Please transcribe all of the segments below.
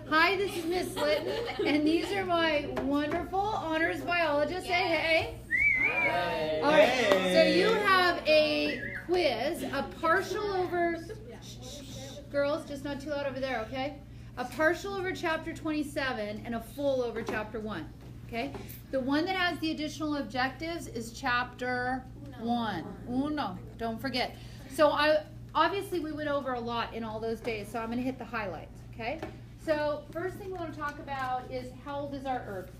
Hi, this is Miss Litton, and these are my wonderful honors biologists. Say hey. Hey. All right, so you have a quiz, a partial over, girls, just not too loud over there, okay? A partial over chapter 27 and a full over chapter 1, okay? The one that has the additional objectives is chapter 1. Uno, don't forget. So obviously we went over a lot in all those days, so I'm going to hit the highlights, okay? So first thing we want to talk about is how old is our Earth?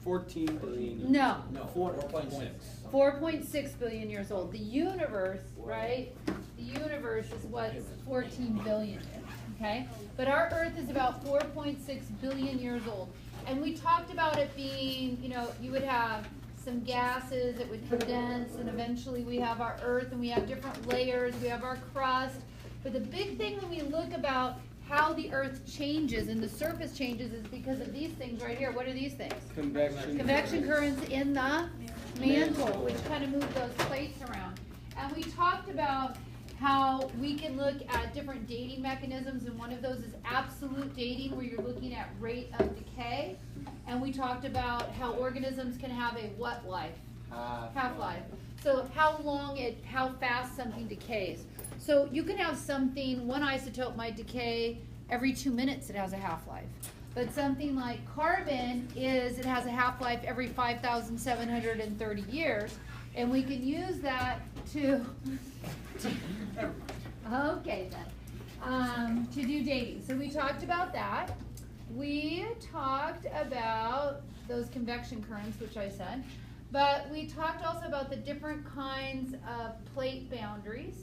14 billion. No. 4.6. 4.6 billion years old. The universe, right? The universe is what's 14 billion, okay? But our Earth is about 4.6 billion years old. And we talked about it being, you know, you would have some gases that would condense, and eventually we have our Earth, and we have different layers, we have our crust. But the big thing when we look about how the Earth changes and the surface changes is because of these things right here. What are these things? Convection currents in the mantle, which kind of move those plates around. And we talked about how we can look at different dating mechanisms, and one of those is absolute dating, where you're looking at rate of decay. And we talked about how organisms can have a what life? Half-life. So how fast something decays. So you can have something, one isotope might decay every 2 minutes, it has a half-life. But something like carbon it has a half-life every 5,730 years. And we can use that to do dating. So we talked about that. We talked about those convection currents, which I said. But we talked also about the different kinds of plate boundaries.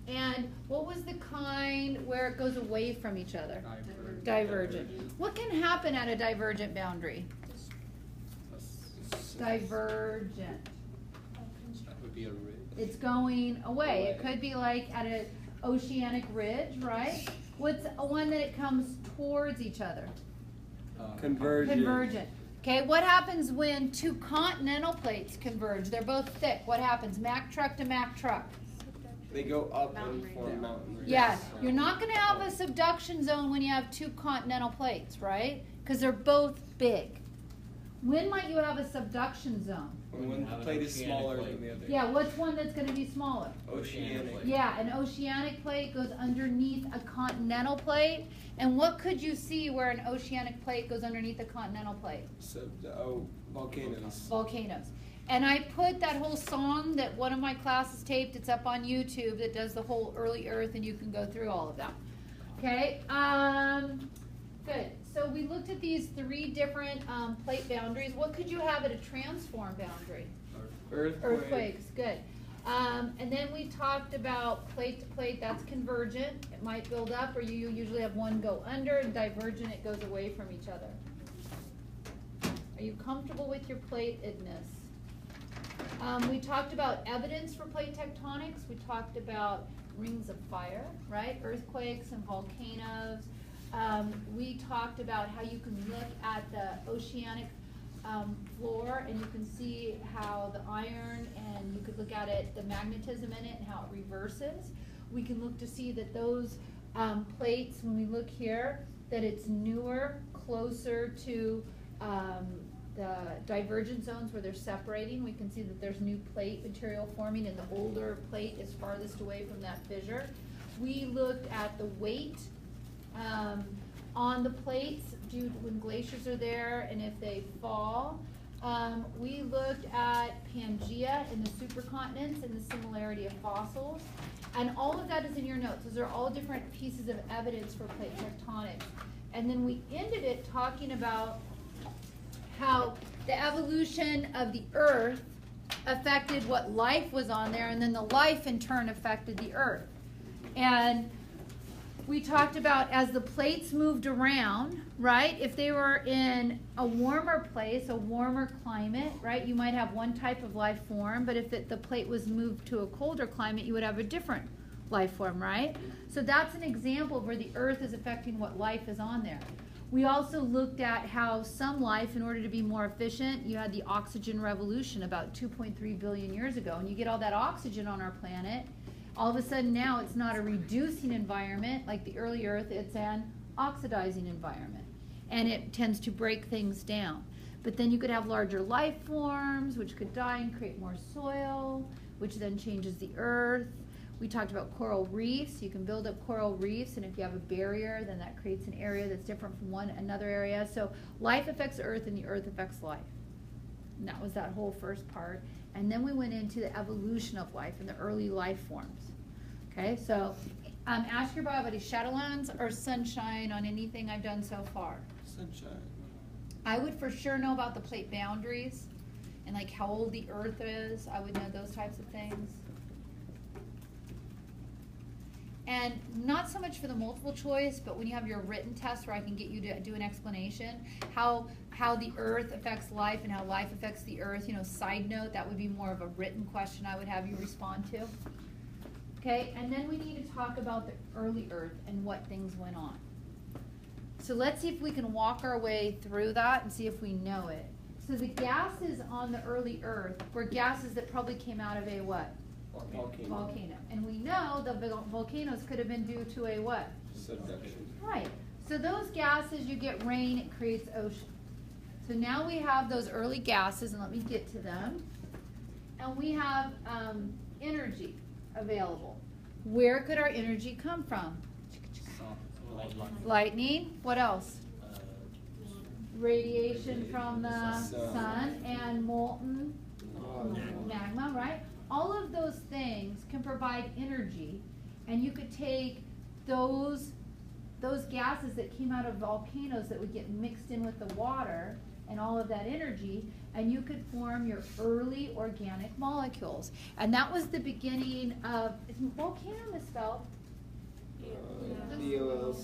And what was the kind where it goes away from each other? Divergent. What can happen at a divergent boundary? Divergent. That would be a ridge. It's going away. It could be like at an oceanic ridge, right? What's one that it comes towards each other? Convergent. Okay, what happens when two continental plates converge? They're both thick. What happens? Mack truck to Mack truck. They go up and form mountain ranges. Yes, you're not going to have a subduction zone when you have two continental plates, right? Because they're both big. When might you have a subduction zone? When one plate is smaller than the other. Yeah, what's one that's going to be smaller? Oceanic. Yeah, an oceanic plate goes underneath a continental plate. And what could you see where an oceanic plate goes underneath a continental plate? Volcanoes. Volcanoes. And I put that whole song that one of my classes taped, it's up on YouTube, that does the whole early Earth, and you can go through all of that. Okay, good. So we looked at these 3 different plate boundaries. What could you have at a transform boundary? Earthquakes, good. And then we talked about plate to plate, that's convergent. It might build up, or you usually have one go under, and divergent, it goes away from each other. Are you comfortable with your platedness? We talked about evidence for plate tectonics. We talked about rings of fire, right? Earthquakes and volcanoes. We talked about how you can look at the oceanic floor, and you can see how the iron, and you could look at it, the magnetism in it, and how it reverses. We can look to see that those plates, when we look here, that it's newer, closer to the divergent zones where they're separating. We can see that there's new plate material forming, and the older plate is farthest away from that fissure. We looked at the weight on the plates due to when glaciers are there and if they fall. We looked at Pangea in the supercontinents and the similarity of fossils. And all of that is in your notes. Those are all different pieces of evidence for plate tectonics. And then we ended it talking about how the evolution of the Earth affected what life was on there, and then the life in turn affected the Earth. And we talked about as the plates moved around, right? If they were in a warmer place, a warmer climate, right, you might have one type of life form, but if the plate was moved to a colder climate, you would have a different life form, right? So that's an example of where the Earth is affecting what life is on there. We also looked at how some life, in order to be more efficient, you had the oxygen revolution about 2.3 billion years ago, and you get all that oxygen on our planet. All of a sudden now it's not a reducing environment like the early Earth, it's an oxidizing environment, and it tends to break things down. But then you could have larger life forms, which could die and create more soil, which then changes the earth. We talked about coral reefs. You can build up coral reefs, and if you have a barrier, then that creates an area that's different from another area. So life affects the earth, and the earth affects life. And that was that whole first part. And then we went into the evolution of life and the early life forms. Okay, so ask your bio buddy, shadowlands or sunshine on anything I've done so far? Sunshine. I would for sure know about the plate boundaries and like how old the earth is. I would know those types of things. And not so much for the multiple choice, but when you have your written test where I can get you to do an explanation, how the earth affects life and how life affects the earth, you know, side note, that would be more of a written question I would have you respond to. Okay, and then we need to talk about the early earth and what things went on. So let's see if we can walk our way through that and see if we know it. So the gases on the early earth were gases that probably came out of a what? Volcano. And we know the volcanoes could have been due to a what? Subduction. Right. So those gases, you get rain, it creates ocean. So now we have those early gases, and let me get to them. And we have energy available. Where could our energy come from? Lightning. What else? Radiation from the sun and molten magma, right? All of those things can provide energy, and you could take those gases that came out of volcanoes that would get mixed in with the water and all of that energy, and you could form your early organic molecules. And that was the beginning of, is volcano misspelled? VOLCANO.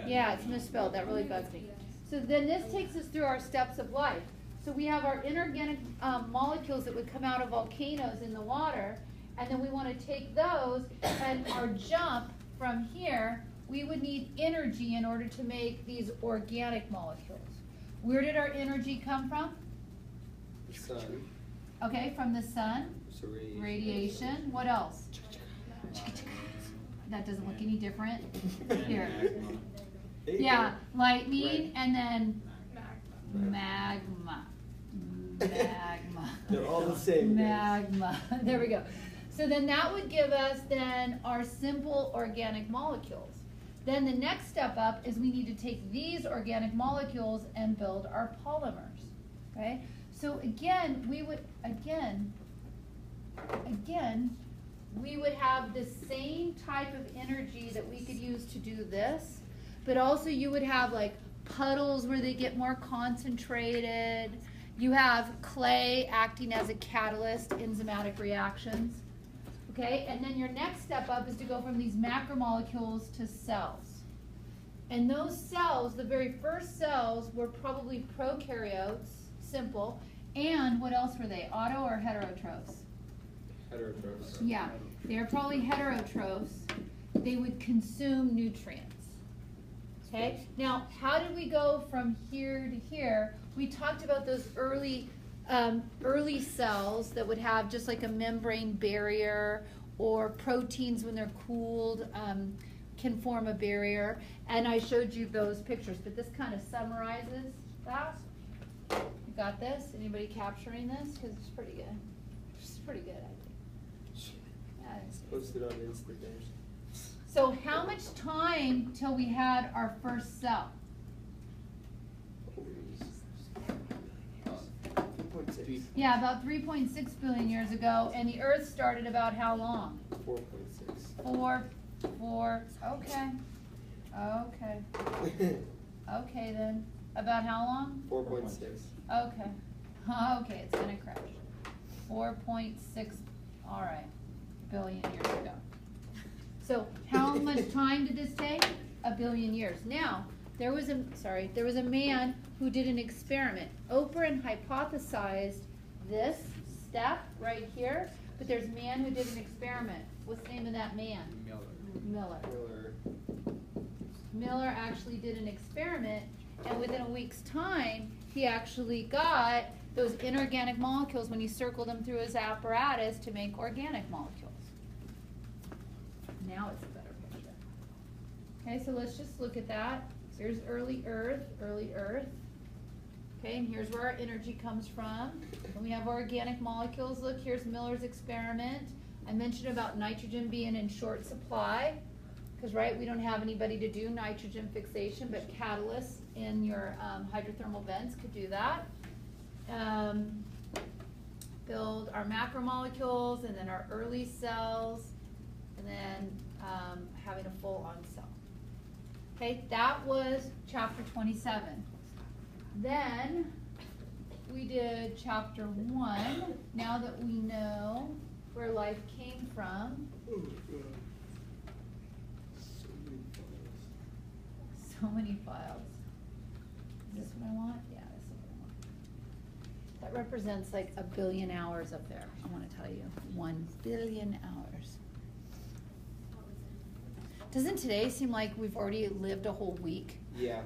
Yeah, it's misspelled. That really bugs me. So then this takes us through our steps of life. So we have our inorganic molecules that would come out of volcanoes in the water, and then we want to take those, and our jump from here, we would need energy in order to make these organic molecules. Where did our energy come from? The sun. Okay, from the sun. So Radiation. What else? That doesn't look any different. Here. Yeah, lightning, and then magma. They're all the same. Magma. There we go. So then that would give us then our simple organic molecules. Then the next step up is we need to take these organic molecules and build our polymers. Okay? So again, we would have the same type of energy that we could use to do this, but also you would have like puddles where they get more concentrated. You have clay acting as a catalyst, enzymatic reactions. Okay, and then your next step up is to go from these macromolecules to cells. And those cells, the very first cells, were probably prokaryotes, simple, and what else were they, auto or heterotrophs? Heterotrophs. Yeah, they're probably heterotrophs. They would consume nutrients. Okay, now how did we go from here to here? We talked about those early cells that would have just like a membrane barrier, or proteins when they're cooled can form a barrier. And I showed you those pictures, but this kind of summarizes that. You got this? Anybody capturing this? Because it's pretty good. It's pretty good, I think. Yeah, Post it on Instagram. so how much time till we had our first cell? 3.6. Yeah, about 3.6 billion years ago, and the Earth started about how long? 4.6. Okay. Okay then. About how long? 4.6. Okay. Okay, it's gonna crash. 4.6, all right, billion years ago. So how much time did this take? A billion years. Now, there was a man who did an experiment. Oprah hypothesized this step right here, but there's a man who did an experiment. What's the name of that man? Miller. Miller actually did an experiment, and within a week's time, he actually got those inorganic molecules when he circled them through his apparatus to make organic molecules. Now it's a better picture. Okay, so let's just look at that. Here's early Earth. Okay, and here's where our energy comes from. And we have organic molecules. Look, here's Miller's experiment. I mentioned about nitrogen being in short supply, because, right, we don't have anybody to do nitrogen fixation, but catalysts in your hydrothermal vents could do that. Build our macromolecules, and then our early cells, and then having a full-on cell. Okay, that was chapter 27. Then we did chapter 1. Now that we know where life came from. Oh my God. So many files. Is this what I want? Yeah, this is what I want. That represents like 1 billion hours up there. I want to tell you, 1 billion hours. Doesn't today seem like we've already lived a whole week? Yeah.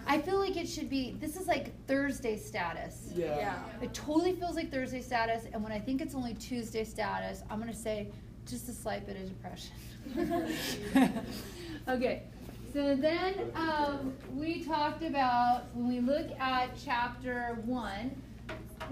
I feel like it should be, this is like Thursday status. Yeah. It totally feels like Thursday status, and when I think it's only Tuesday status, I'm gonna say just a slight bit of depression. Okay, so then we talked about, when we look at chapter 1,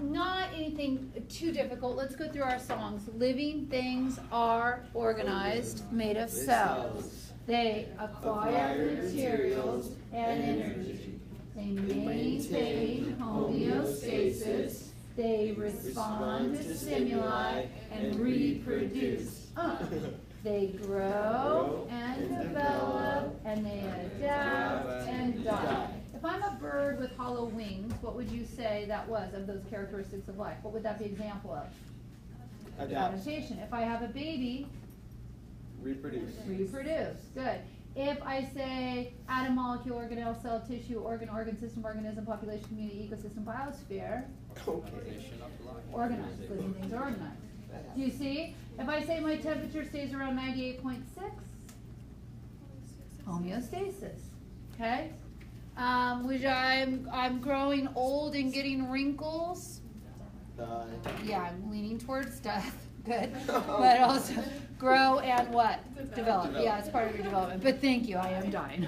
not anything too difficult. Let's go through our songs. Living things are organized, made of cells. They acquire materials and energy. They maintain homeostasis. They respond to stimuli and reproduce. They grow and develop, and they adapt and die. If I'm a bird with hollow wings, what would you say that was of those characteristics of life? What would that be an example of? Adaptation. If I have a baby, Reproduce. Good. If I say atom, molecule, organelle, cell, tissue, organ, system, organism, population, community, ecosystem, biosphere. Okay. Organized. Living things are organized. Do you see? If I say my temperature stays around 98.6, homeostasis. Okay? Which I'm growing old and getting wrinkles. Die. Yeah, I'm leaning towards death. Good. But also grow and what? Develop. Yeah, it's part of your development. But thank you, I am dying.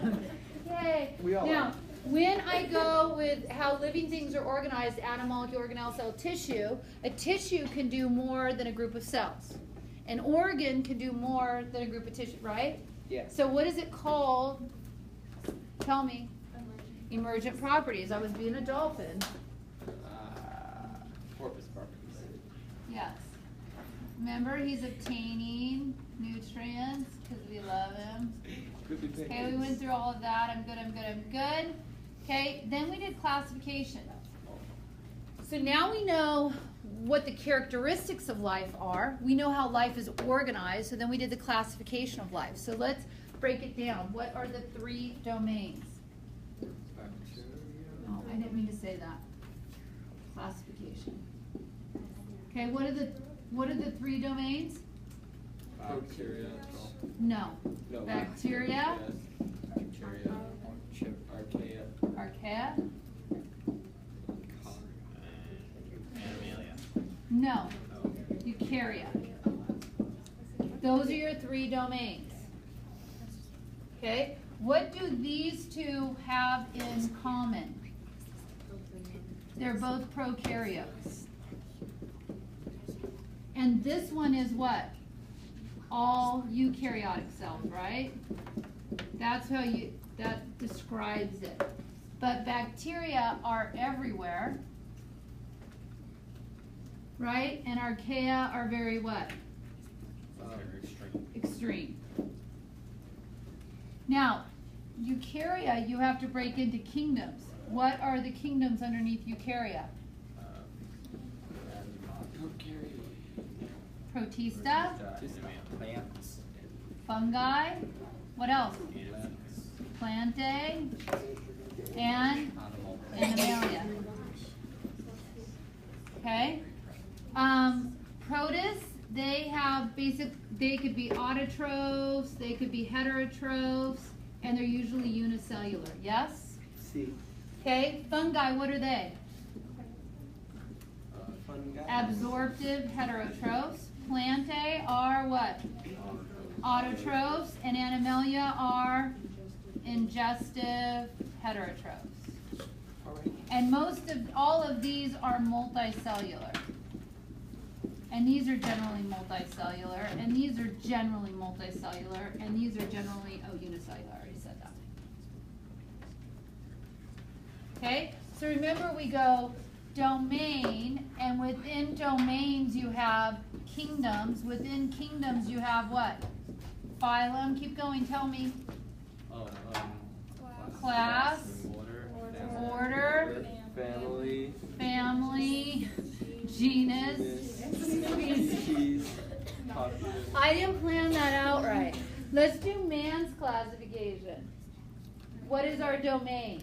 Yay. We all Now, are. when I go with how living things are organized, atom, molecule, organelle, cell, tissue, a tissue can do more than a group of cells. An organ can do more than a group of tissue, right? Yeah. So what is it called? Tell me. Emergent properties. I was being a dolphin. Porpoise properties. Yes. Remember, he's obtaining nutrients because we love him. Okay, we went through all of that. I'm good. Okay, then we did classification. So now we know what the characteristics of life are. We know how life is organized, so then we did the classification of life. So let's break it down. What are the 3 domains? Oh, I didn't mean to say that. Classification. Okay, what are the 3 domains? Bacteria. No. No. Bacteria. Bacteria. Archaea. Archaea. No. Eukarya. Those are your 3 domains. Okay? What do these 2 have in common? They're both prokaryotes. And this one is what? All eukaryotic cells, right? That's how that describes it. But bacteria are everywhere, right? And archaea are very what? Extreme. Now, eukarya, you have to break into kingdoms. What are the kingdoms underneath eukarya? Protista, Plants. fungi, what else? Plantae, and animalia. Okay? Protists, they could be autotrophs, they could be heterotrophs, and they're usually unicellular. Yes? C. Okay, fungi, what are they? Fungi. Absorptive heterotrophs. Plantae are what? Autotrophs, and animalia are ingestive heterotrophs. All right. And all of these are multicellular. And these are generally multicellular, and these are generally multicellular, and these are generally, unicellular, I already said that. Okay, so remember we go domain, and within domains you have kingdoms. Within kingdoms you have what? Phylum, keep going, tell me. Class, order, family, genus, species. I didn't plan that out right. Let's do man's classification. What is our domain?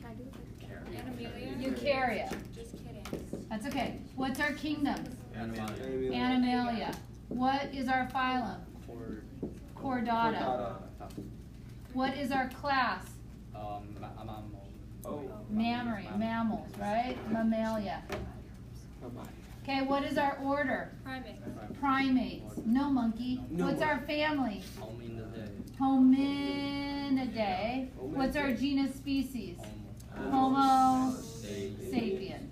Eukarya. Just kidding. That's okay. What's our kingdom? Animalia. Animalia. What is our phylum? Chordata. What is our class? Mammals, right? Mammalia. Okay, what is our order? Primates. No monkey. What's our family? Hominidae. What's our genus species? Homo sapien.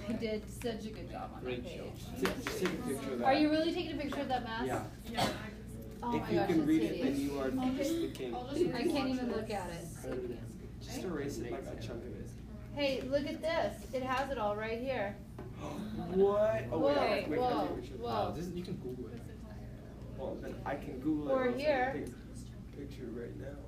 You did such a good job on that page. Take a picture of that. Are you really taking a picture of that mess? Yeah. Oh If my you gosh, can that's read it, hideous. then you are the king. I can't even look at it. Just erase it like a chunk of it. Hey, look at this. It has it all right here. What? Oh, Whoa, wait, I whoa, think we should. whoa. You can Google it. Well, then I can Google it. Or and I'll here. take a picture right now.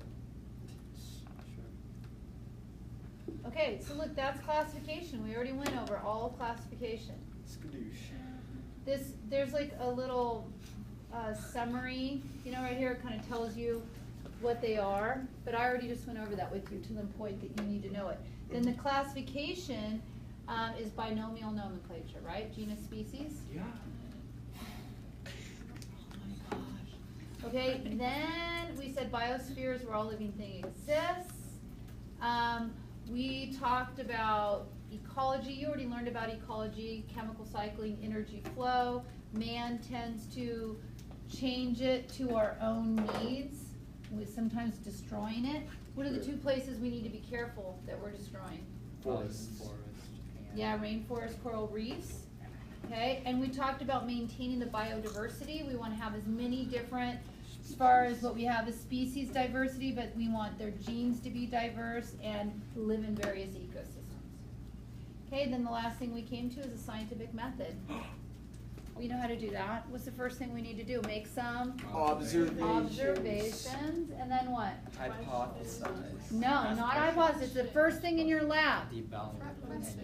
Okay, so look, that's classification. We already went over all classification. Skadoosh. There's like a little summary, right here, it kind of tells you what they are, but I already just went over that with you to the point that you need to know it. Then the classification is binomial nomenclature, right? Genus, species. Yeah. Okay, then we said biospheres where all living thing exists. We talked about ecology. You already learned about ecology, chemical cycling, energy flow. Man tends to change it to our own needs, with sometimes destroying it. What are the two places we need to be careful that we're destroying? Forest. Yeah, rainforest, coral reefs. Okay, and we talked about maintaining the biodiversity. We want to have as many different, as far as what we have is species diversity, but we want their genes to be diverse and live in various ecosystems. Okay, then the last thing we came to is a scientific method. We know how to do that. What's the first thing we need to do? Make some observations, and then what? Hypothesize. No, not hypothesis. The first thing in your lab.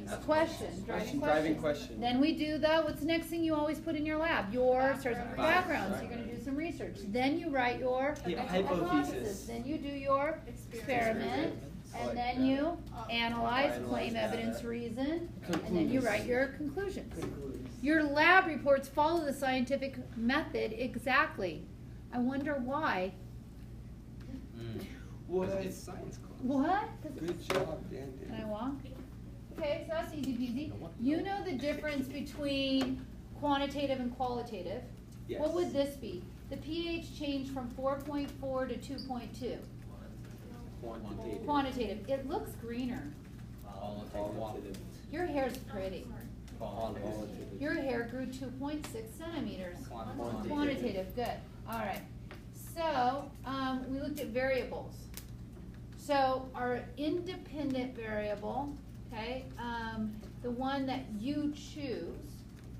A question, driving question. Then we do what's the next thing you always put in your lab? Your background. So you're going to do some research. Then you write your hypothesis. Then you do your experiment. And then you analyze, claim, evidence, reason. And then you write your conclusions. Your lab reports follow the scientific method exactly. I wonder why. What? It's science class. What? Good job, Dan. Can I walk? Okay, so that's easy peasy. You know the difference between quantitative and qualitative. Yes. What would this be? The pH changed from 4.4 to 2.2. Quantitative. Quantitative. It looks greener. Qualitative. Your hair's pretty. Qualitative. Your hair grew 2.6 centimeters. Quantitative, good. All right. So we looked at variables. So our independent variable, okay, the one that you choose,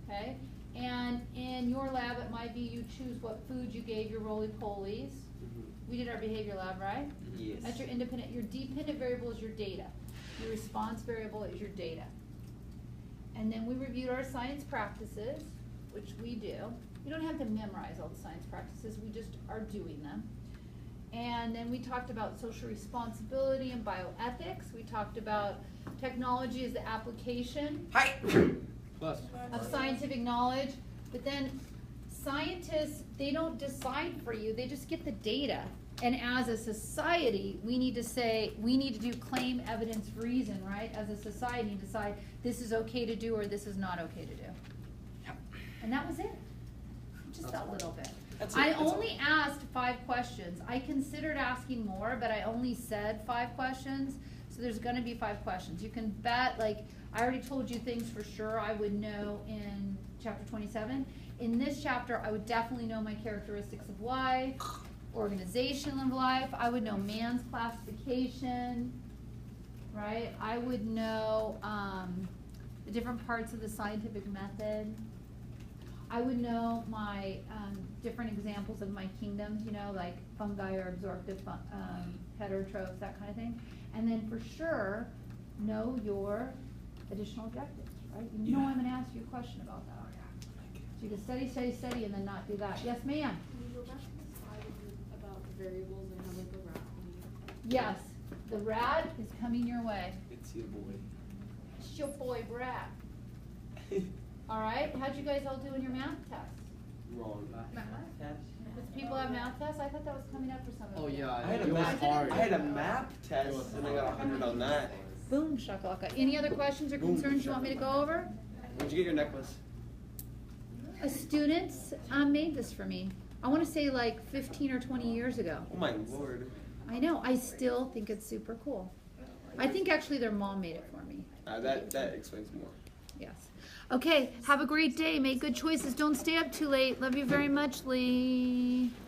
okay, and in your lab it might be you choose what food you gave your roly-polies. We did our behavior lab, right? Yes. That's your independent. Your dependent variable is your data. Your response variable is your data. And then we reviewed our science practices, which we do. You don't have to memorize all the science practices, we just are doing them. And then we talked about social responsibility and bioethics. We talked about technology as the application of scientific knowledge. But then scientists, they don't decide for you, they just get the data. And as a society, we need to do claim, evidence, reason, right? As a society, decide this is okay to do or this is not okay to do. And that was it. Just a little bit. That's it, I that's all. only asked 5 questions. I considered asking more, but I only said 5 questions. So there's gonna be 5 questions. You can bet, like, I already told you things for sure I would know in chapter 27. In this chapter, I would definitely know my characteristics of life, organization of life. I would know man's classification, right? I would know, the different parts of the scientific method. I would know my different examples of my kingdoms, you know, like fungi or absorptive, heterotrophs, that kind of thing. And then for sure, know your additional objectives, right? You know Yeah. I'm gonna ask you a question about that. So you can study, study, study, and then not do that. Yes, ma'am? Can you go back to the slide about the variables and how like the graph? Yes, the rat is coming your way. It's your boy. It's your boy, Brad. All right, how'd you guys all do in your math test? Wrong. Does people have math tests? I thought that was coming up for some of Oh, you. yeah. I had a It was map. hard. I had a map test and I got 100 on that. Boom, shakalaka. Any other questions or Boom, concerns you want me to go over? Where'd you get your necklace? A student made this for me. I want to say like 15 or 20 years ago. Oh my lord. I know. I still think it's super cool. I think actually their mom made it for me. That explains more. Yes. Okay. Have a great day. Make good choices. Don't stay up too late. Love you very much, Lee.